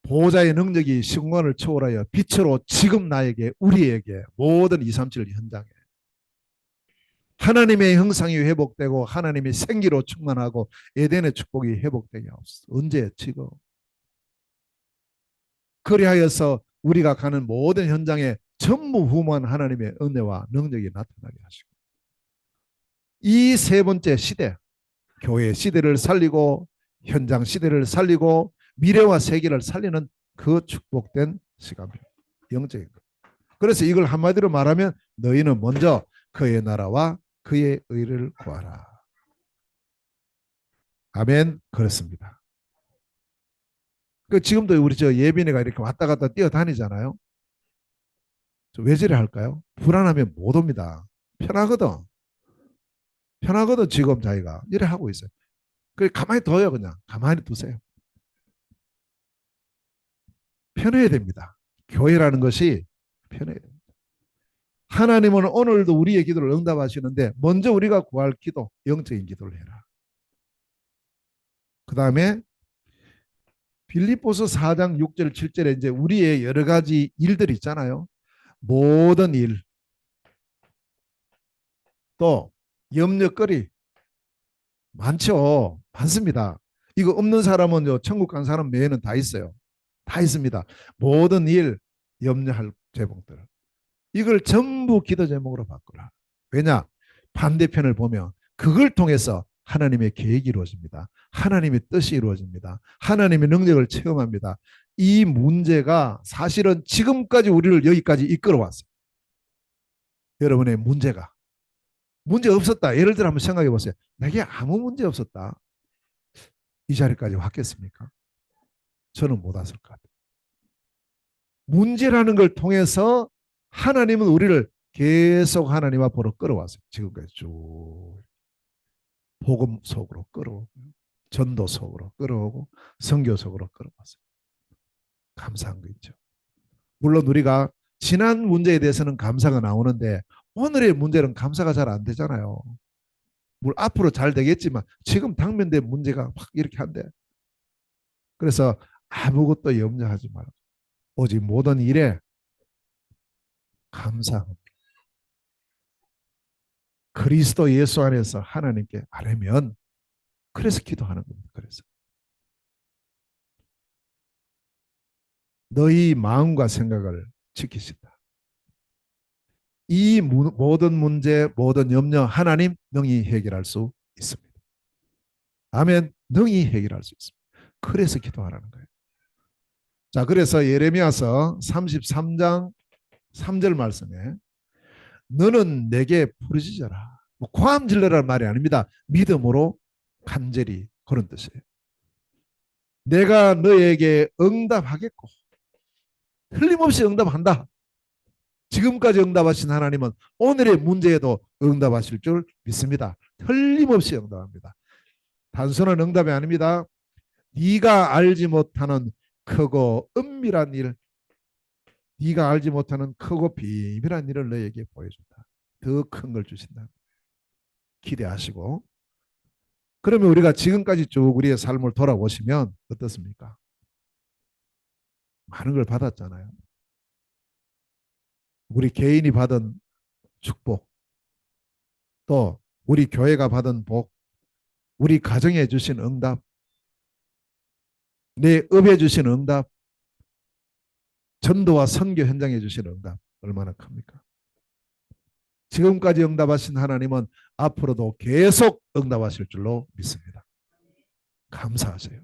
보호자의 능력이 시공간을 초월하여 빛으로 지금 나에게 우리에게 모든 237 현장에 하나님의 형상이 회복되고 하나님의 생기로 충만하고 에덴의 축복이 회복되게 하옵소서. 언제? 지금. 그리하여서 우리가 가는 모든 현장에 전무후무한 하나님의 은혜와 능력이 나타나게 하시고 이 세 번째 시대, 교회 시대를 살리고 현장 시대를 살리고 미래와 세계를 살리는 그 축복된 시간표, 영적인 것. 그래서 이걸 한마디로 말하면 너희는 먼저 그의 나라와 그의 의를 구하라. 아멘. 그렇습니다. 지금도 우리 저 예빈이가 이렇게 왔다 갔다 뛰어다니잖아요. 왜 저래 할까요? 불안하면 못 옵니다. 편하거든. 편하거든 지금 자기가. 이래 하고 있어요. 그래 가만히 둬요 그냥. 가만히 두세요. 편해야 됩니다. 교회라는 것이 편해야 됩니다. 하나님은 오늘도 우리의 기도를 응답하시는데 먼저 우리가 구할 기도, 영적인 기도를 해라. 그 다음에 빌립보서 4장 6절 7절에 이제 우리의 여러 가지 일들이 있잖아요. 모든 일, 또 염려거리 많죠. 많습니다. 이거 없는 사람은 천국 간 사람 외에는 다 있어요. 다 있습니다. 모든 일, 염려할 제목들. 이걸 전부 기도 제목으로 바꾸라. 왜냐? 반대편을 보면 그걸 통해서 하나님의 계획이 이루어집니다. 하나님의 뜻이 이루어집니다. 하나님의 능력을 체험합니다. 이 문제가 사실은 지금까지 우리를 여기까지 이끌어왔어요. 여러분의 문제 없었다. 예를 들어 한번 생각해 보세요. 내게 아무 문제 없었다. 이 자리까지 왔겠습니까? 저는 못 왔을 것 같아요. 문제라는 걸 통해서 하나님은 우리를 계속 하나님 앞으로 끌어왔어요. 지금까지 쭉 복음 속으로 끌어오고 전도 속으로 끌어오고 선교 속으로 끌어왔어요. 감사한 거 있죠. 물론 우리가 지난 문제에 대해서는 감사가 나오는데 오늘의 문제는 감사가 잘 안 되잖아요. 물 앞으로 잘 되겠지만 지금 당면된 문제가 막 이렇게 한대. 그래서 아무것도 염려하지 말고 오직 모든 일에 감사합니다. 그리스도 예수 안에서 하나님께 아뢰면 그래서 기도하는 겁니다. 그래서 너희 마음과 생각을 지키신다. 이 모든 문제, 모든 염려 하나님 능히 해결할 수 있습니다. 아멘. 능히 해결할 수 있습니다. 그래서 기도하라는 거예요. 자, 그래서 예레미야서 33장 3절 말씀에 너는 내게 부르짖어라. 뭐 고함 질러라는 말이 아닙니다. 믿음으로 간절히 그런 뜻이에요. 내가 너에게 응답하겠고 틀림없이 응답한다. 지금까지 응답하신 하나님은 오늘의 문제에도 응답하실 줄 믿습니다. 틀림없이 응답합니다. 단순한 응답이 아닙니다. 네가 알지 못하는 크고 은밀한 일, 네가 알지 못하는 크고 비밀한 일을 너에게 보여준다. 더 큰 걸 주신다. 기대하시고. 그러면 우리가 지금까지 쭉 우리의 삶을 돌아보시면 어떻습니까? 많은 걸 받았잖아요. 우리 개인이 받은 축복, 또 우리 교회가 받은 복, 우리 가정에 주신 응답, 내 업에 주신 응답, 전도와 선교 현장에 주신 응답 얼마나 큽니까? 지금까지 응답하신 하나님은 앞으로도 계속 응답하실 줄로 믿습니다. 감사하세요.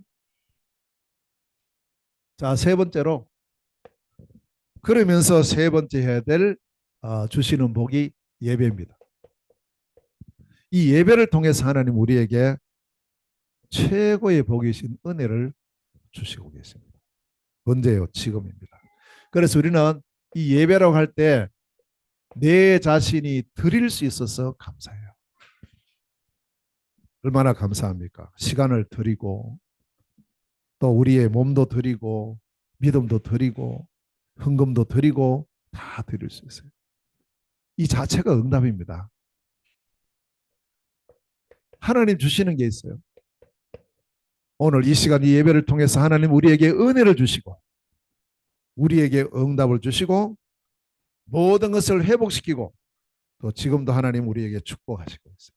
자, 세 번째로 그러면서 세 번째 해야 될 주시는 복이 예배입니다. 이 예배를 통해서 하나님 우리에게 최고의 복이신 은혜를 주시고 계십니다. 언제요? 지금입니다. 그래서 우리는 이 예배라고 할 때 내 자신이 드릴 수 있어서 감사해요. 얼마나 감사합니까? 시간을 드리고 또 우리의 몸도 드리고 믿음도 드리고 헌금도 드리고 다 드릴 수 있어요. 이 자체가 응답입니다. 하나님 주시는 게 있어요. 오늘 이 시간 이 예배를 통해서 하나님 우리에게 은혜를 주시고 우리에게 응답을 주시고 모든 것을 회복시키고 또 지금도 하나님 우리에게 축복하시고 있어요.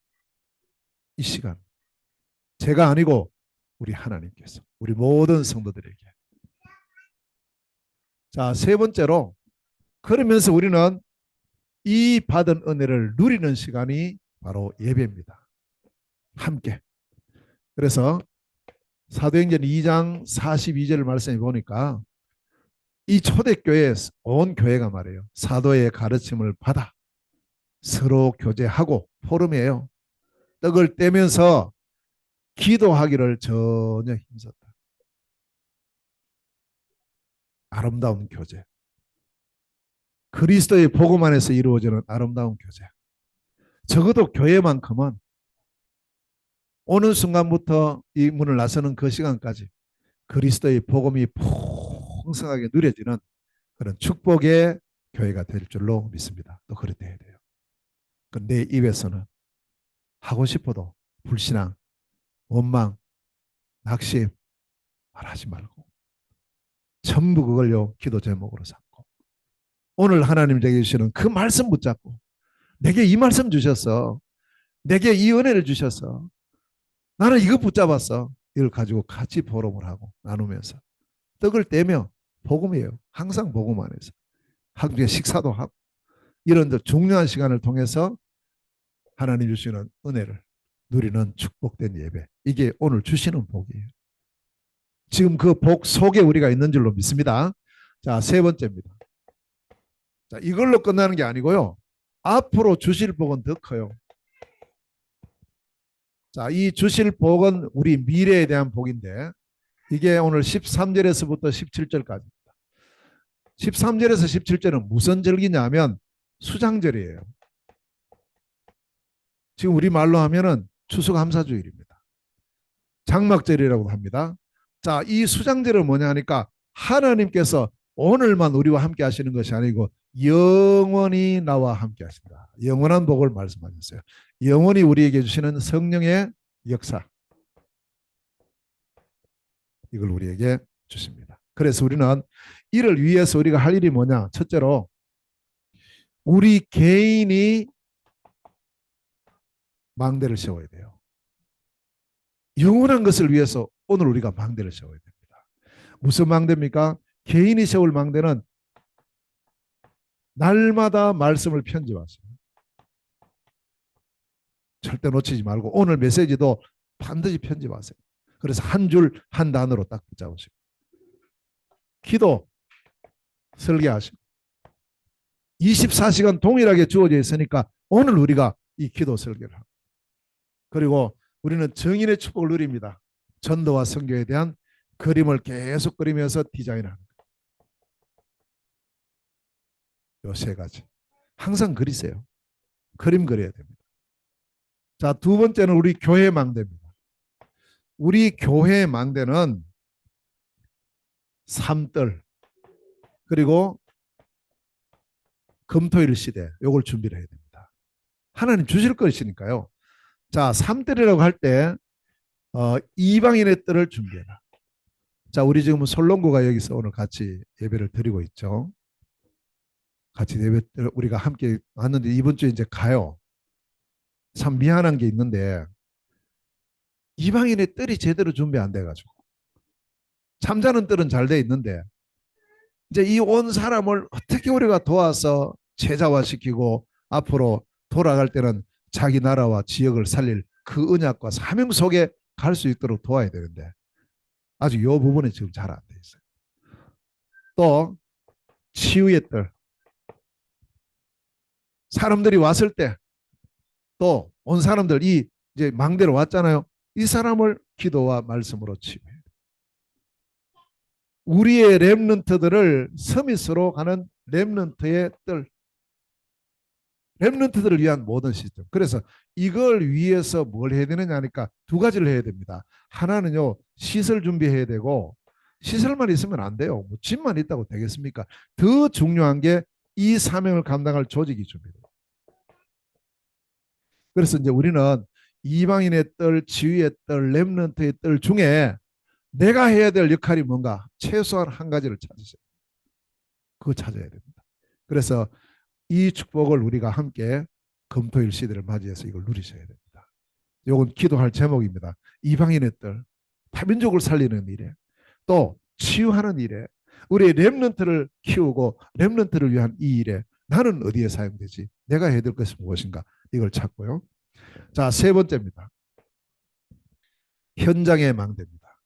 이 시간 제가 아니고 우리 하나님께서 우리 모든 성도들에게. 자, 세 번째로 그러면서 우리는 이 받은 은혜를 누리는 시간이 바로 예배입니다. 함께. 그래서 사도행전 2장 42절 말씀해 보니까 이 초대교회 온 교회가 말이에요. 사도의 가르침을 받아 서로 교제하고 포럼이에요. 떡을 떼면서 기도하기를 전혀 힘썼다. 아름다운 교제. 그리스도의 복음 안에서 이루어지는 아름다운 교제. 적어도 교회만큼은 오는 순간부터 이 문을 나서는 그 시간까지 그리스도의 복음이 풍성하게 누려지는 그런 축복의 교회가 될 줄로 믿습니다. 또 그렇게 해야 돼요. 내 입에서는 하고 싶어도 불신앙, 원망, 낙심 말하지 말고 전부 그걸요 기도 제목으로 삼고 오늘 하나님 제게 주시는 그 말씀 붙잡고 내게 이 말씀 주셨어. 내게 이 은혜를 주셨어. 나는 이거 붙잡았어. 이걸 가지고 같이 포럼을 하고 나누면서 떡을 떼며 복음이에요. 항상 복음 안에서 한국에 식사도 하고 이런 중요한 시간을 통해서 하나님 주시는 은혜를 누리는 축복된 예배. 이게 오늘 주시는 복이에요. 지금 그 복 속에 우리가 있는 줄로 믿습니다. 자, 세 번째입니다. 자, 이걸로 끝나는 게 아니고요. 앞으로 주실 복은 더 커요. 자, 이 주실 복은 우리 미래에 대한 복인데 이게 오늘 13절에서부터 17절까지입니다. 13절에서 17절은 무슨 절기냐면 수장절이에요. 지금 우리 말로 하면은 추수감사주일입니다. 장막절이라고 합니다. 자, 이 수장절은 뭐냐 하니까 하나님께서 오늘만 우리와 함께 하시는 것이 아니고 영원히 나와 함께 하신다. 영원한 복을 말씀하셨어요. 영원히 우리에게 주시는 성령의 역사. 이걸 우리에게 주십니다. 그래서 우리는 이를 위해서 우리가 할 일이 뭐냐? 첫째로 우리 개인이 망대를 세워야 돼요. 영원한 것을 위해서 오늘 우리가 망대를 세워야 됩니다. 무슨 망대입니까? 개인이 세울 망대는 날마다 말씀을 편집하세요. 절대 놓치지 말고 오늘 메시지도 반드시 편집하세요. 그래서 한 줄 한 단어로 딱 붙잡으시고 기도 설계하시고 24시간 동일하게 주어져 있으니까 오늘 우리가 이 기도 설교를 합니다. 그리고 우리는 정인의 축복을 누립니다. 전도와 선교에 대한 그림을 계속 그리면서 디자인하는 요 세 가지. 항상 그리세요. 그림 그려야 됩니다. 자, 두 번째는 우리 교회 망대입니다. 우리 교회 망대는 삼들 그리고 금토일 시대 요걸 준비를 해야 됩니다. 하나님 주실 것이니까요. 자, 삼들이라고 할 때 이방인의 뜰을 준비해라. 자, 우리 지금 솔롱구가 여기서 오늘 같이 예배를 드리고 있죠. 같이 예배 우리가 함께 왔는데 이번 주에 이제 가요. 참 미안한 게 있는데 이방인의 뜰이 제대로 준비 안 돼가지고 잠자는 뜰은 잘 돼 있는데 이제 이 온 사람을 어떻게 우리가 도와서 제자화시키고 앞으로 돌아갈 때는 자기 나라와 지역을 살릴 그 언약과 사명 속에 갈 수 있도록 도와야 되는데 아직 이 부분이 지금 잘 안 돼 있어요. 또 치유의 뜰. 사람들이 왔을 때 또 온 사람들이 이제 망대로 왔잖아요. 이 사람을 기도와 말씀으로 치유해. 우리의 렘넌트들을 서밋으로 가는 렘넌트의 뜰. 렘넌트들을 위한 모든 시스템. 그래서 이걸 위해서 뭘 해야 되느냐 하니까 두 가지를 해야 됩니다. 하나는요. 시설 준비해야 되고 시설만 있으면 안 돼요. 뭐 집만 있다고 되겠습니까? 더 중요한 게 이 사명을 감당할 조직이 준비돼요. 그래서 이제 우리는 이방인의 뜰, 지위의 뜰, 렘넌트의 뜰 중에 내가 해야 될 역할이 뭔가 최소한 한 가지를 찾으세요. 그거 찾아야 됩니다. 그래서 이 축복을 우리가 함께 금토일 시대를 맞이해서 이걸 누리셔야 됩니다. 이건 기도할 제목입니다. 이방인의 뜰, 타민족을 살리는 일에 또 치유하는 일에 우리의 렘넌트를 키우고 렘넌트를 위한 이 일에 나는 어디에 사용되지? 내가 해야 될 것이 무엇인가? 이걸 찾고요. 자, 세 번째입니다. 현장의 망대입니다.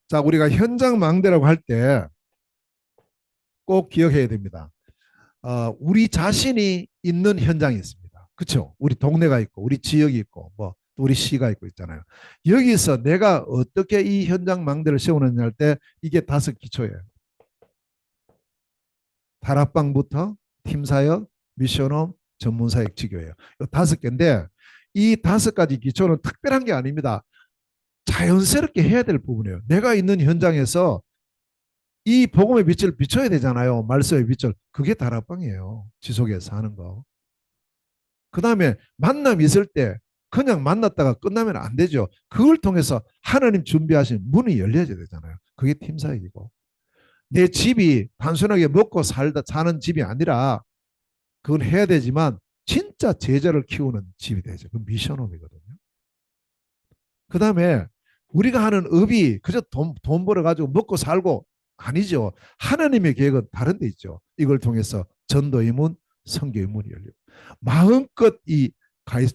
자, 우리가 현장 망대라고 할 때 꼭 기억해야 됩니다. 우리 자신이 있는 현장이 있습니다. 그렇죠? 우리 동네가 있고 우리 지역이 있고 뭐 우리 시가 있고 있잖아요. 여기서 내가 어떻게 이 현장 망대를 세우느냐 할 때 이게 다섯 기초예요. 다락방부터 팀사역, 미션홈, 전문사역, 지교예요. 이 다섯 개인데 이 다섯 가지 기초는 특별한 게 아닙니다. 자연스럽게 해야 될 부분이에요. 내가 있는 현장에서 이 복음의 빛을 비춰야 되잖아요. 말씀의 빛을. 그게 다락방이에요. 지속해서 하는 거. 그 다음에 만남이 있을 때 그냥 만났다가 끝나면 안 되죠. 그걸 통해서 하나님 준비하신 문이 열려야 되잖아요. 그게 팀사역이고. 내 집이 단순하게 먹고 살다 사는 집이 아니라 그건 해야 되지만 진짜 제자를 키우는 집이 되죠. 그 미션홈이거든요. 그 다음에 우리가 하는 업이 그저 돈 벌어가지고 먹고 살고 아니죠. 하나님의 계획은 다른 데 있죠. 이걸 통해서 전도의 문, 선교의 문이 열리고 마음껏 이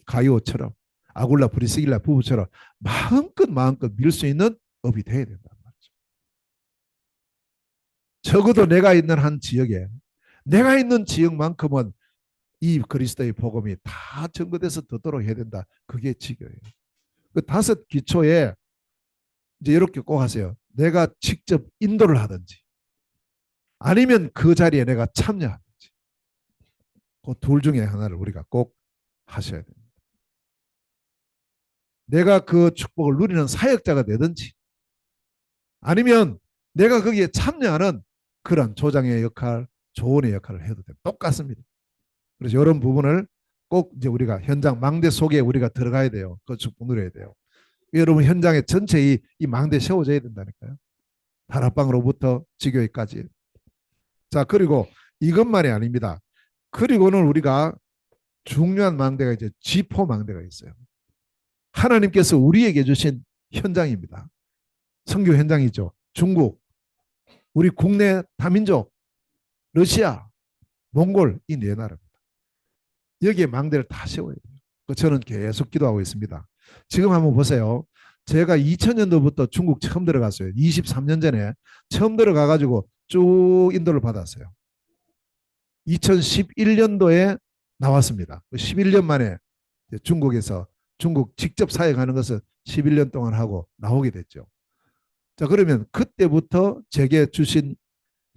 가이오처럼 아굴라 브리스길라 부부처럼 마음껏 밀 수 있는 업이 돼야 된단 말이죠. 적어도 내가 있는 한 지역에 내가 있는 지역만큼은 이 그리스도의 복음이 다 전거돼서 듣도록 해야 된다. 그게 지교예요. 그 다섯 기초에 이제 이렇게 꼭 하세요. 내가 직접 인도를 하든지 아니면 그 자리에 내가 참여하든지 그 둘 중에 하나를 우리가 꼭 하셔야 됩니다. 내가 그 축복을 누리는 사역자가 되든지 아니면 내가 거기에 참여하는 그런 조장의 역할, 조언의 역할을 해도 됩니다. 똑같습니다. 그래서 이런 부분을 꼭 이제 우리가 현장 망대 속에 우리가 들어가야 돼요. 그 축복 누려야 돼요. 여러분 현장에 전체 이 망대 세워져야 된다니까요. 다락방으로부터 지교회까지. 자, 그리고 이것만이 아닙니다. 그리고는 우리가 중요한 망대가 이제 지포 망대가 있어요. 하나님께서 우리에게 주신 현장입니다. 선교 현장이죠. 중국, 우리 국내 다민족, 러시아, 몽골 이 네 나라입니다. 여기에 망대를 다 세워야 돼요. 저는 계속 기도하고 있습니다. 지금 한번 보세요. 제가 2000년도부터 중국 처음 들어갔어요. 23년 전에 처음 들어가가지고 쭉 인도를 받았어요. 2011년도에 나왔습니다. 11년 만에 중국에서 중국 직접 사역하는 것을 11년 동안 하고 나오게 됐죠. 자, 그러면 그때부터 제게 주신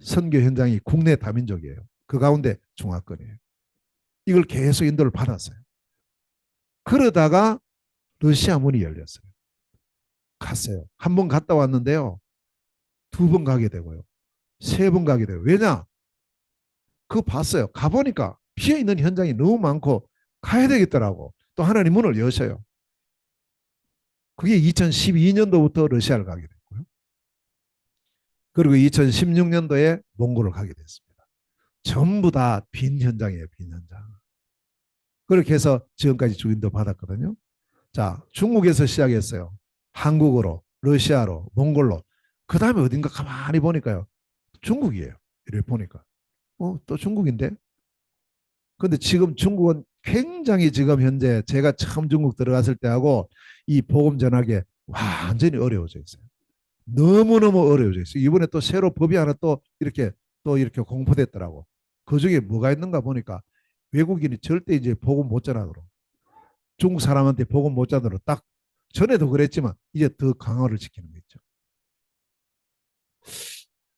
선교 현장이 국내 다민족이에요. 그 가운데 중화권이에요. 이걸 계속 인도를 받았어요. 그러다가 러시아 문이 열렸어요. 갔어요. 한 번 갔다 왔는데요. 두 번 가게 되고요. 세 번 가게 돼요. 왜냐? 그거 봤어요. 가보니까 비어 있는 현장이 너무 많고 가야 되겠더라고. 또 하나님 문을 여셔요. 그게 2012년도부터 러시아를 가게 됐고요. 그리고 2016년도에 몽골을 가게 됐습니다. 전부 다 빈 현장이에요. 빈 현장. 그렇게 해서 지금까지 주인도 받았거든요. 자, 중국에서 시작했어요. 한국어로, 러시아로, 몽골로. 그 다음에 어딘가 가만히 보니까요. 중국이에요. 이렇게 보니까. 또 중국인데? 근데 지금 중국은 굉장히 지금 현재 제가 처음 중국 들어갔을 때하고 이 복음 전하기 완전히 어려워져 있어요. 너무너무 어려워져 있어요. 이번에 또 새로 법이 하나 또 이렇게 공포됐더라고. 그 중에 뭐가 있는가 보니까 외국인이 절대 이제 복음 못 전하도록 중국 사람한테 복음 못 전하도록 딱 전에도 그랬지만 이제 더 강화를 시키는 거 있죠.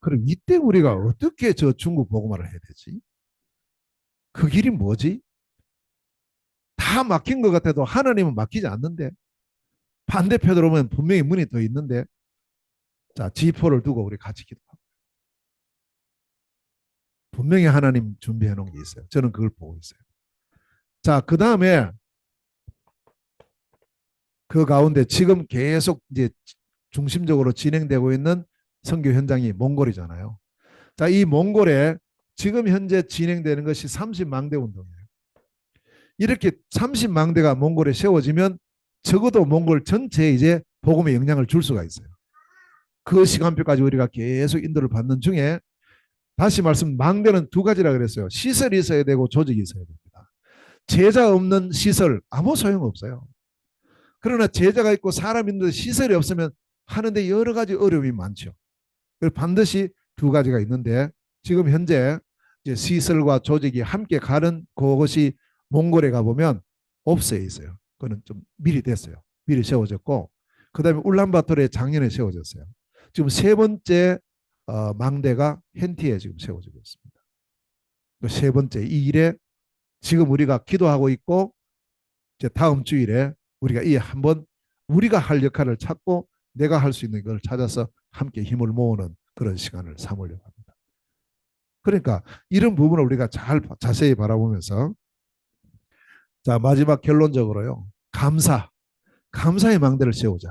그럼 이때 우리가 어떻게 저 중국 복음화를 해야 되지? 그 길이 뭐지? 다 막힌 것 같아도 하나님은 막히지 않는데 반대편으로 오면 분명히 문이 더 있는데 자 G4를 두고 우리 같이 기도하고 분명히 하나님 준비해 놓은 게 있어요. 저는 그걸 보고 있어요. 자, 그 다음에 그 가운데 지금 계속 이제 중심적으로 진행되고 있는 선교 현장이 몽골이잖아요. 자, 이 몽골에 지금 현재 진행되는 것이 30망대 운동이에요. 이렇게 30망대가 몽골에 세워지면 적어도 몽골 전체에 이제 복음의 영향을 줄 수가 있어요. 그 시간표까지 우리가 계속 인도를 받는 중에 다시 말씀 망대는 두 가지라 그랬어요. 시설이 있어야 되고 조직이 있어야 됩니다. 제자 없는 시설 아무 소용 없어요. 그러나 제자가 있고 사람 있는데 시설이 없으면 하는데 여러 가지 어려움이 많죠. 반드시 두 가지가 있는데 지금 현재 이제 시설과 조직이 함께 가는 그것이 몽골에 가보면 옵스에 있어요. 그거는 좀 미리 됐어요. 미리 세워졌고 그 다음에 울란바토르에 작년에 세워졌어요. 지금 세 번째 망대가 hen티에 지금 세워지고 있습니다. 세 번째 이 일에 지금 우리가 기도하고 있고 이제 다음 주일에 우리가 이 한번 우리가 할 역할을 찾고 내가 할 수 있는 걸 찾아서 함께 힘을 모으는 그런 시간을 삼으려고 합니다. 그러니까 이런 부분을 우리가 자세히 바라보면서 자 마지막 결론적으로요. 감사의 망대를 세우자.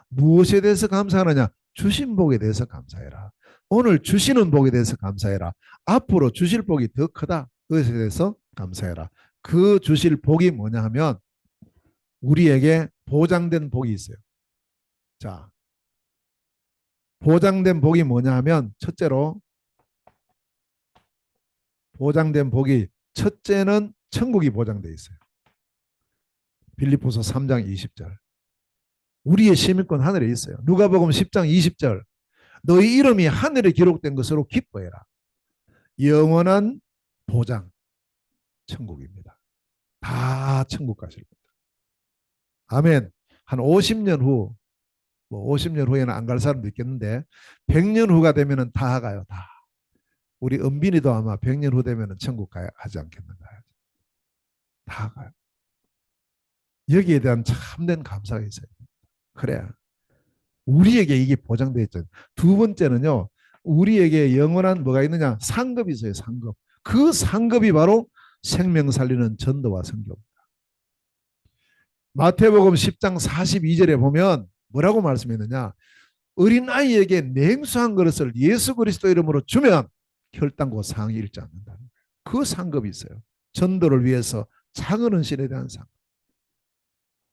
무엇에 대해서 감사하느냐? 주신 복에 대해서 감사해라. 오늘 주시는 복에 대해서 감사해라. 앞으로 주실 복이 더 크다. 그것에 대해서 감사해라. 그 주실 복이 뭐냐 하면 우리에게 보장된 복이 있어요. 자, 보장된 복이 뭐냐 하면 첫째로 보장된 복이 첫째는 천국이 보장돼 있어요. 빌립보서 3장 20절. 우리의 시민권 하늘에 있어요. 누가복음 10장 20절. 너희 이름이 하늘에 기록된 것으로 기뻐해라. 영원한 보장 천국입니다. 다 천국 가실 겁니다. 아멘. 한 50년 후, 뭐 50년 후에는 안 갈 사람도 있겠는데 100년 후가 되면은 다 가요. 다. 우리 은빈이도 아마 100년 후 되면은 천국 가지 않겠는가. 다 가요. 여기에 대한 참된 감사가 있어요. 그래. 우리에게 이게 보장되어 있죠. 두 번째는요. 우리에게 영원한 뭐가 있느냐? 상급이 있어요. 상급. 그 상급이 바로 생명 살리는 전도와 선교입니다. 마태복음 10장 42절에 보면 뭐라고 말씀했느냐? 어린아이에게 냉수한 그릇을 예수 그리스도 이름으로 주면 혈당과 상이 잃지 않는다는 거예요. 그 상급이 있어요. 전도를 위해서 작은 헌신에 대한 상.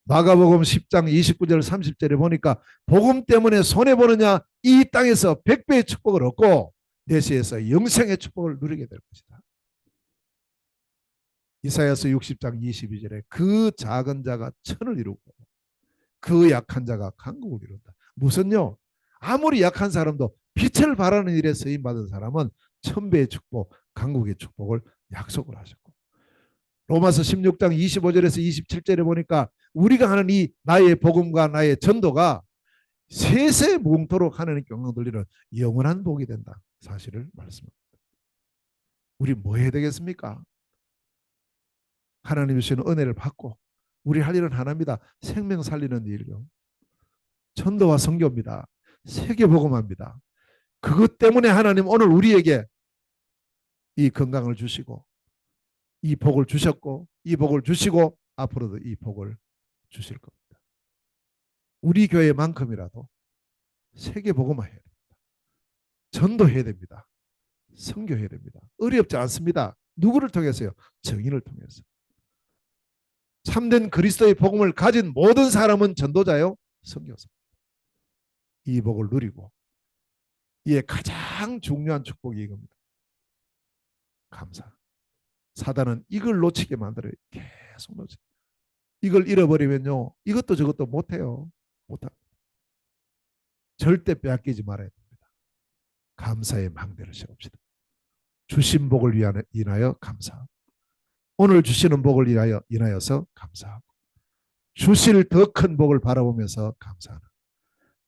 마가복음 10장 29절 30절에 보니까 복음 때문에 손해보느냐 이 땅에서 100배의 축복을 얻고 내세에서 영생의 축복을 누리게 될 것이다. 이사야서 60장 22절에 그 작은 자가 천을 이루고 그 약한 자가 강국을 이룬다. 무슨요? 아무리 약한 사람도 빛을 발하는 일에 쓰임받은 사람은 천배의 축복, 강국의 축복을 약속을 하셨고 로마서 16장 25절에서 27절에 보니까 우리가 하는 이 나의 복음과 나의 전도가 세세 무궁토록 하나님 영광 돌리는 영원한 복이 된다 사실을 말씀합니다. 우리 뭐 해야 되겠습니까? 하나님 주시는 은혜를 받고 우리 할 일은 하나입니다. 생명 살리는 일요. 전도와 선교입니다. 세계 복음합니다. 그것 때문에 하나님 오늘 우리에게 이 건강을 주시고 이 복을 주셨고 이 복을 주시고 앞으로도 이 복을 주실 겁니다. 우리 교회만큼이라도 세계 복음화해야 됩니다. 전도해야 됩니다. 선교해야 됩니다. 어렵지 않습니다. 누구를 통해서요? 정인을 통해서. 참된 그리스도의 복음을 가진 모든 사람은 전도자요, 선교사. 이 복을 누리고 이에 가장 중요한 축복이 이겁니다. 감사. 사단은 이걸 놓치게 만들어요. 계속 놓치. 이걸 잃어버리면요, 이것도 저것도 못해요. 못합니다. 절대 빼앗기지 말아야 됩니다. 감사의 망대를 세웁시다. 주신 복을 인하여 감사하고 오늘 주시는 복을 인하여서 감사하고 주실 더 큰 복을 바라보면서 감사하는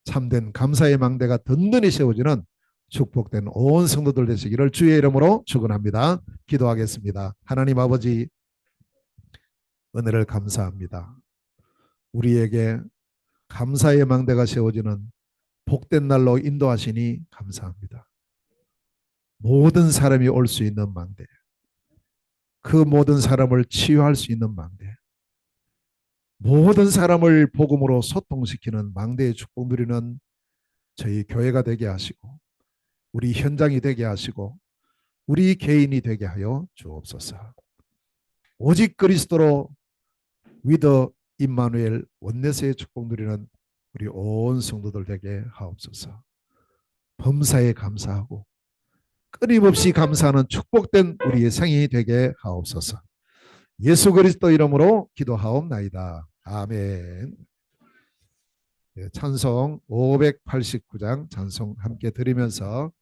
참된 감사의 망대가 든든히 세워지는 축복된 온 성도들 되시기를 주의 이름으로 축원합니다. 기도하겠습니다. 하나님 아버지 은혜를 감사합니다. 우리에게 감사의 망대가 세워지는 복된 날로 인도하시니 감사합니다. 모든 사람이 올 수 있는 망대, 그 모든 사람을 치유할 수 있는 망대, 모든 사람을 복음으로 소통시키는 망대의 축복 누리는 저희 교회가 되게 하시고 우리 현장이 되게 하시고 우리 개인이 되게 하여 주옵소서. 오직 그리스도로 위더 임마누엘 원내스의 축복 누리는 우리 온 성도들 되게 하옵소서. 범사에 감사하고 끊임없이 감사하는 축복된 우리의 생이 되게 하옵소서. 예수 그리스도 이름으로 기도하옵나이다. 아멘. 찬송 589장 찬송 함께 드리면서